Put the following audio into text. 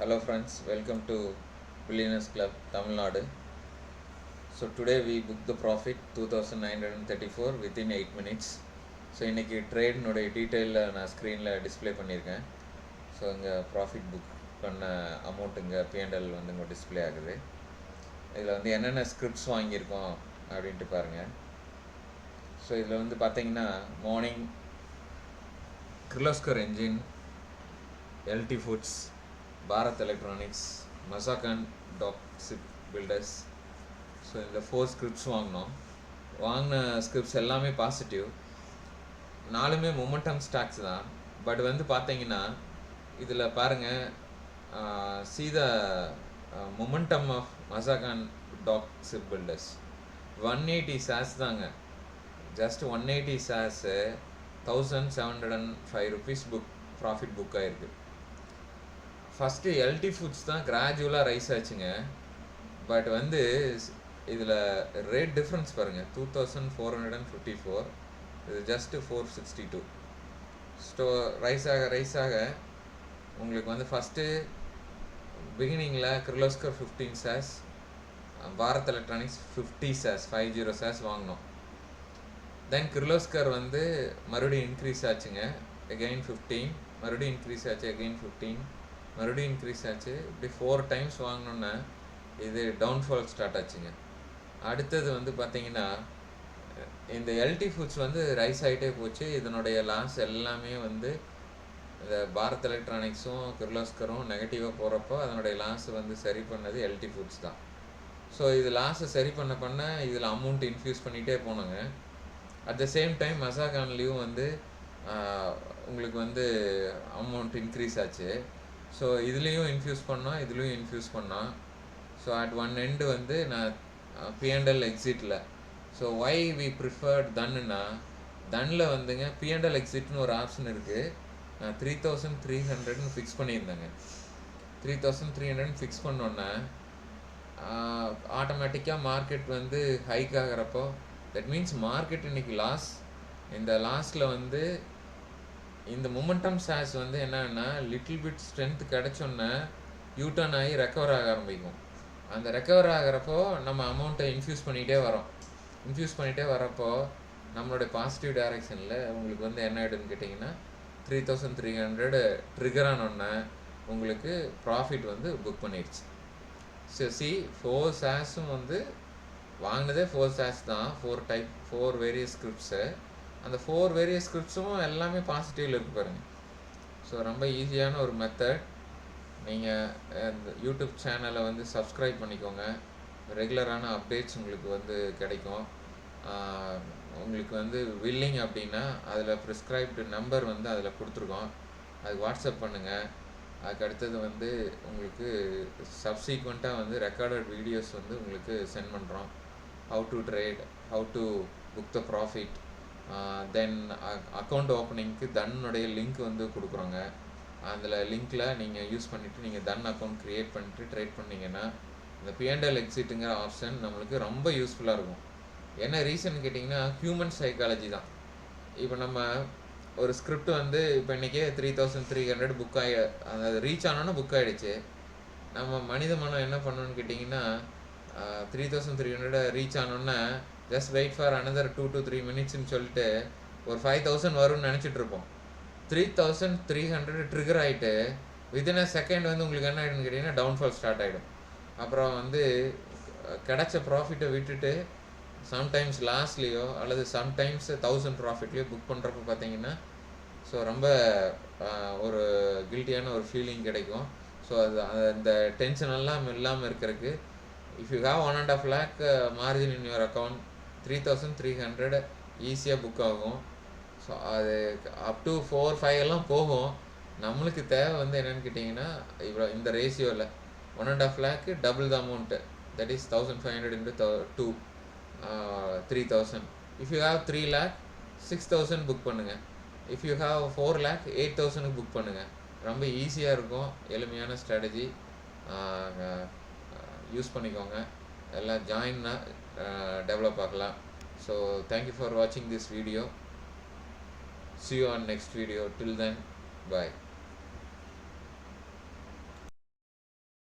Hello friends, welcome to Billionaires Club, Tamil Nadu. So today we booked the profit 2934 within 8 minutes. So இன்னைக்கு ட்ரேட்னுடைய டீட்டெயிலில் நான் ஸ்க்ரீனில் display பண்ணியிருக்கேன். So இங்கே profit book பண்ண amount இங்கே P&L வந்து இங்கே டிஸ்பிளே ஆகுது. இதில் வந்து என்னென்ன ஸ்கிரிப்ட்ஸ் வாங்கியிருக்கோம் அப்படின்ட்டு பாருங்கள். ஸோ இதில் வந்து பார்த்தீங்கன்னா morning Kirloskar engine, LT Foods, Bharat Electronics, Mazagon Ship Builders. So இந்த 4 ஸ்கிரிப்ட்ஸ் வாங்கின ஸ்கிரிப்ட்ஸ் எல்லாமே பாசிட்டிவ். 4மே மொமெண்டம் ஸ்டாக்ஸ் தான். பட் வந்து பார்த்தீங்கன்னா இதில் பாருங்கள், see the momentum of Mazagon Ship Builders 180 shares தாங்க. Just 180 shares 1705 rupees profit book ஆகிருக்கு. ஃபஸ்ட்டு எல்டி ஃபுட்ஸ் தான் கிராஜுவலாக ரைஸ் ஆச்சுங்க. பட் வந்து இதில் ரேட் டிஃப்ரென்ஸ் பாருங்கள், 2454, இது ஜஸ்ட்டு 462. ஸோ ரைஸ் ஆக உங்களுக்கு வந்து ஃபஸ்ட்டு பிகினிங்கில் Kirloskar 15 shares, Bharat Electronics 50 shares, 50 shares வாங்கினோம். தென் கிர்லோஸ்கர் வந்து மறுபடியும் இன்க்ரீஸ் ஆச்சுங்க, அகெயின் 15, மறுபடியும் இன்க்ரீஸ் ஆச்சு, அகெயின் 15, மறுபடியும் இன்க்ரீஸ் ஆச்சு. இப்படி 4 times வாங்கினோன்னா இது டவுன்ஃபால் ஸ்டார்ட் ஆச்சுங்க. அடுத்தது வந்து பார்த்தீங்கன்னா இந்த எல்டி ஃபுட்ஸ் வந்து ரைஸ் ஆகிட்டே போச்சு. இதனுடைய லாஸ் எல்லாமே வந்து இந்த பாரத் எலக்ட்ரானிக்ஸும் கிர்லோஸ்கரும் நெகட்டிவாக போகிறப்போ அதனுடைய லாஸ் வந்து சரி பண்ணது எல்டி ஃபுட்ஸ் தான். ஸோ இது லாஸை சரி பண்ண இதில் அமௌண்ட் இன்ஃப்யூஸ் பண்ணிகிட்டே போனாங்க. அட் த சேம் டைம் மசாகான்லேயும் வந்து உங்களுக்கு வந்து அமௌண்ட் இன்க்ரீஸ் ஆச்சு. ஸோ இதுலேயும் இன்ஃப்யூஸ் பண்ணோம். ஸோ அட் ஒன் எண்டு வந்து நான் P&L எக்ஸிட்டில், ஸோ ஒய் வி ப்ரிஃபர்ட் தன்னுன்னா, தன்னில் வந்துங்க P&L எக்ஸிட்னு ஒரு ஆப்ஷன் இருக்குது. நான் 3300 ஃபிக்ஸ் பண்ணியிருந்தேங்க. 3300 ஃபிக்ஸ் பண்ணோன்னே ஆட்டோமேட்டிக்காக மார்க்கெட் வந்து ஹைக் ஆகிறப்போ, தட் மீன்ஸ் மார்க்கெட் இன்றைக்கி லாஸ். இந்த லாஸில் வந்து இந்த மொமெண்டம் ஷேர்ஸ் வந்து என்னன்னா லிட்டில் பிட் ஸ்ட்ரென்த் கிடச்சோன்னே யூட்டர்ன் ஆகி ரெக்கவர் ஆக ஆரம்பிக்கும். அந்த ரெக்கவர் ஆகிறப்போ நம்ம அமௌண்ட்டை இன்ஃப்யூஸ் பண்ணிகிட்டே வரப்போ நம்மளுடைய பாசிட்டிவ் டைரெக்ஷனில் உங்களுக்கு வந்து என்ன ஆகிடுன்னு கேட்டிங்கன்னா 3300 ட்ரிகர் ஆனோடனே உங்களுக்கு ப்ராஃபிட் வந்து புக் பண்ணிடுச்சு. ஸோ 4 sharesம் வந்து வாங்கினதே 4 shares தான், 4 வேரியஸ் ஸ்கிரிப்ட்ஸு. அந்த 4 வேரியஸ் ஸ்கிரிப்ட்ஸும் எல்லாமே பாசிட்டிவில் இருக்கு பாருங்கள். ஸோ ரொம்ப ஈஸியான ஒரு மெத்தட். நீங்கள் இந்த யூடியூப் சேனலை வந்து சப்ஸ்கிரைப் பண்ணிக்கோங்க. ரெகுலரான அப்டேட்ஸ் உங்களுக்கு வந்து கிடைக்கும். உங்களுக்கு வந்து வில்லிங் அப்படின்னா அதில் ப்ரிஸ்கிரைப்டு நம்பர் வந்து அதில் கொடுத்துருக்கோம், அது வாட்ஸ்அப் பண்ணுங்கள். அதுக்கு அடுத்தது வந்து உங்களுக்கு சப்சீக்வெண்ட்டாக வந்து ரெக்கார்டட் வீடியோஸ் வந்து உங்களுக்கு சென்ட் பண்ணுறோம். How to trade, how to book the profit. Then account ஓப்பனிங்க்கு தன்னுடைய லிங்க் வந்து கொடுக்குறோங்க. அதில் லிங்க்கில் நீங்கள் யூஸ் பண்ணிவிட்டு நீங்கள் தன் அக்கௌண்ட் க்ரியேட் பண்ணிட்டு ட்ரேட் பண்ணிங்கன்னா இந்த P&L எக்ஸிட்டுங்கிற ஆப்ஷன் நம்மளுக்கு ரொம்ப யூஸ்ஃபுல்லாக இருக்கும். என்ன ரீசன் கேட்டிங்கன்னா ஹியூமன் சைக்காலஜி தான். இப்போ நம்ம ஒரு ஸ்கிரிப்ட் வந்து இப்போ இன்றைக்கே 3300 புக் அதாவது ரீச் ஆனோன்னா புக் ஆகிடுச்சு. நம்ம மனித மனம் என்ன பண்ணணும்னு கேட்டிங்கன்னா 3300 ரீச் ஆனோன்னா just wait for another 2 to 3 minutesன்னு சொல்லிட்டு ஒரு 5000 வரும்னு நினச்சிட்ருப்போம். 3300 ட்ரிகர் ஆகிட்டு வித்தின் அ செகண்ட் வந்து உங்களுக்கு என்ன ஆகிடுன்னு கேட்டிங்கன்னா டவுன்ஃபால் ஸ்டார்ட் ஆகிடும். அப்புறம் வந்து கிடச்ச ப்ராஃபிட்டை விட்டுட்டு சம்டைம்ஸ் லாஸ்லேயோ அல்லது சம்டைம்ஸ் 1000 ப்ராஃபிட்லேயோ புக் பண்ணுறப்போ பார்த்தீங்கன்னா ஸோ ரொம்ப ஒரு கில்ட்டியான ஒரு ஃபீலிங் கிடைக்கும். ஸோ அது அந்த டென்ஷன் எல்லாம் இல்லாமல் இருக்கிறதுக்கு if you have 1.5 lakh margin in your account 3300 ஈஸியாக புக் ஆகும். ஸோ அது அப் டு 4-5 எல்லாம் போகும். நம்மளுக்கு தேவை வந்து என்னென்னு கேட்டிங்கன்னா இவ்வளோ இந்த ரேஷியோவில் 1.5 lakh double the amount, that is 1500 into 2, 3000. If you have 3 lakh 6000 book பண்ணுங்கள். If you have 4 lakh 8000 book பண்ணுங்கள். ரொம்ப ஈஸியாக இருக்கும், எளிமையான ஸ்ட்ராட்டஜி. யூஸ் பண்ணிக்கோங்க, எல்லாம் ஜாயின்னாக டெவலப் ஆகலாம். ஸோ தேங்க்யூ ஃபார் வாட்சிங் this video. See you on next video. Till then, bye.